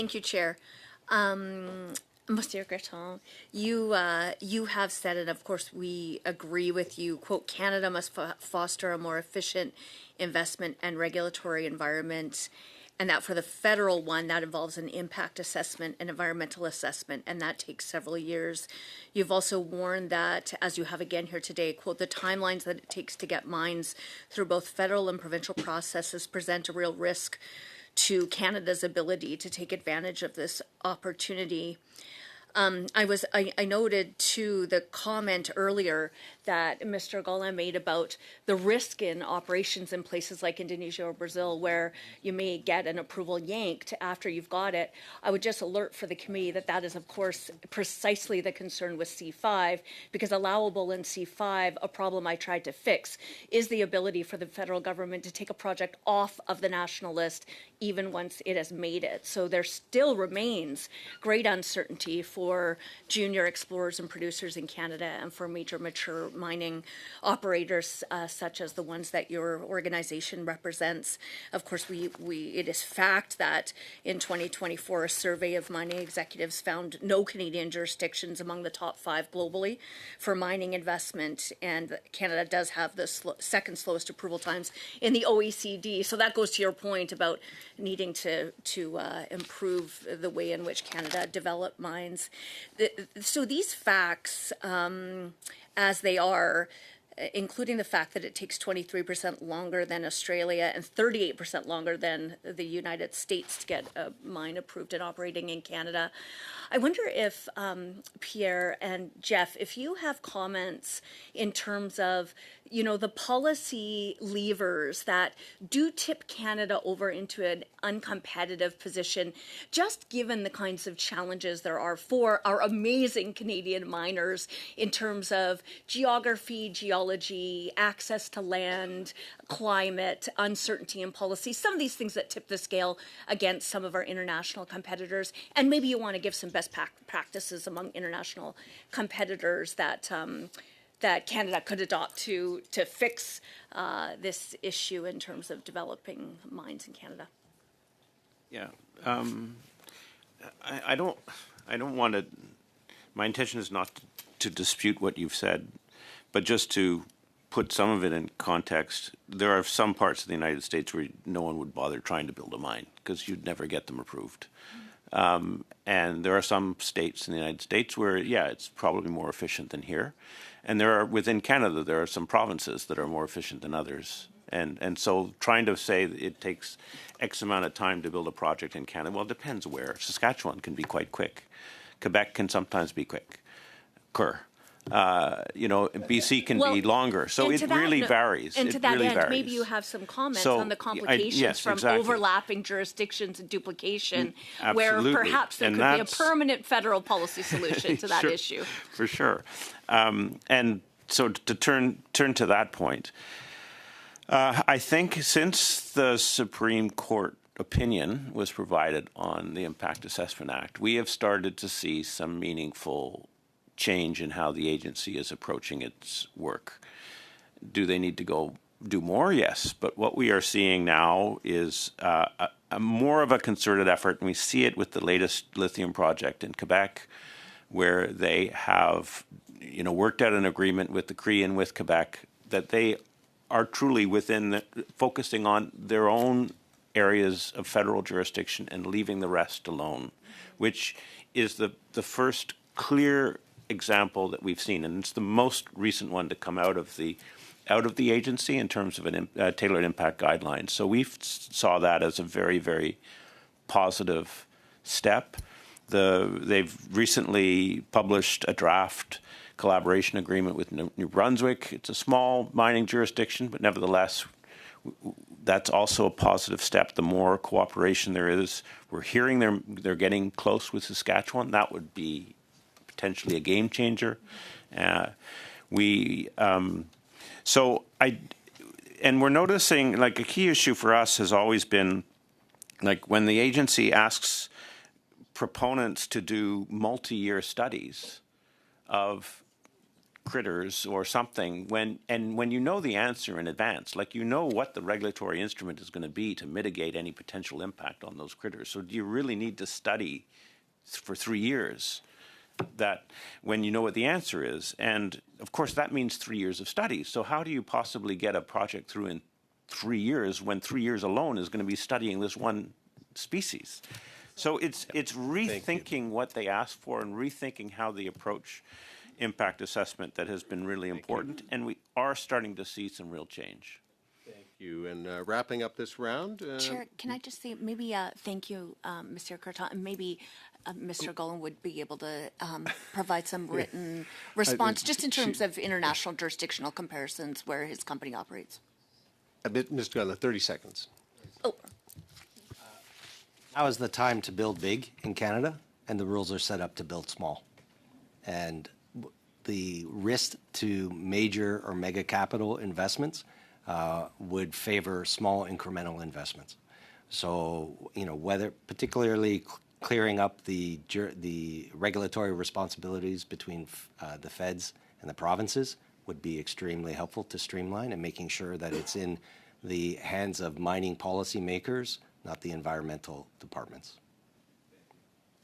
Thank you, Chair. Monsieur Greton, you have said, and of course we agree with you, quote, Canada must foster a more efficient investment and regulatory environment, and that for the federal one, that involves an impact assessment and environmental assessment, and that takes several years. You've also warned that, as you have again here today, quote, the timelines that it takes to get mines through both federal and provincial processes present a real risk to Canada's ability to take advantage of this opportunity. I noted too the comment earlier that Mr. Gollan made about the risk in operations in places like Indonesia or Brazil, where you may get an approval yanked after you've got it. I would just alert for the committee that that is, of course, precisely the concern with C5, because allowable in C5, a problem I tried to fix, is the ability for the federal government to take a project off of the national list even once it has made it. So there still remains great uncertainty for junior explorers and producers in Canada and for major mature mining operators such as the ones that your organization represents. Of course, it is fact that in 2024, a survey of mining executives found no Canadian jurisdictions among the top 5 globally for mining investment, and Canada does have the second slowest approval times in the OECD. So that goes to your point about needing to improve the way in which Canada develop mines. So these facts, as they are, including the fact that it takes 23% longer than Australia and 38% longer than the United States to get a mine approved and operating in Canada. I wonder if, Pierre and Jeff, if you have comments in terms of, the policy levers that do tip Canada over into an uncompetitive position, just given the kinds of challenges there are for our amazing Canadian miners in terms of geography, geology, access to land, climate, uncertainty in policy, some of these things that tip the scale against some of our international competitors. And maybe you want to give some best practices among international competitors that that Canada could adopt to fix this issue in terms of developing mines in Canada. Yeah, I don't want to. My intention is not to dispute what you've said, but just to put some of it in context. There are some parts of the United States where no one would bother trying to build a mine because you'd never get them approved. And there are some states in the United States where, yeah, it's probably more efficient than here. And within Canada, there are some provinces that are more efficient than others. And so trying to say that it takes X amount of time to build a project in Canada, well, it depends where. Saskatchewan can be quite quick. Quebec can sometimes be quicker. BC can be longer. So it really varies. And to that end, maybe you have some comments on the complications from overlapping jurisdictions and duplication, where perhaps there could be a permanent federal policy solution to that issue. For sure. And so to turn to that point, I think since the Supreme Court opinion was provided on the Impact Assessment Act, we have started to see some meaningful change in how the agency is approaching its work. Do they need to go do more? Yes. But what we are seeing now is a more of a concerted effort, and we see it with the latest lithium project in Quebec, where they have worked out an agreement with the Cree and with Quebec that they are truly focusing on their own areas of federal jurisdiction and leaving the rest alone, which is the first clear example that we've seen, and it's the most recent one to come out of the agency in terms of a tailored impact guidelines. So we saw that as a very, very positive step. They've recently published a draft collaboration agreement with New Brunswick. It's a small mining jurisdiction, but nevertheless, that's also a positive step. The more cooperation there is, we're hearing they're getting close with Saskatchewan. That would be potentially a game changer. And we're noticing, like, a key issue for us has always been, like, when the agency asks proponents to do multi-year studies of critters or something when you know the answer in advance, like you know what the regulatory instrument is going to be to mitigate any potential impact on those critters. So do you really need to study for 3 years that when you know what the answer is? And of course that means 3 years of study. So how do you possibly get a project through in 3 years when 3 years alone is going to be studying this one species? So it's rethinking what they asked for and rethinking how they approach impact assessment that has been really important, and we are starting to see some real change. Thank you. And wrapping up this round. Chair, can I just say maybe thank you, Mr. Curtin, and maybe Mr. Golan would be able to provide some written response just in terms of international jurisdictional comparisons where his company operates. Mr. Gunn, 30 seconds. Oh, Now is the time to build big in Canada, and the rules are set up to build small. And the risk to major or mega capital investments would favor small incremental investments. So, whether particularly clearing up the regulatory responsibilities between the feds and the provinces would be extremely helpful to streamline and making sure that it's in the hands of mining policymakers, not the environmental departments.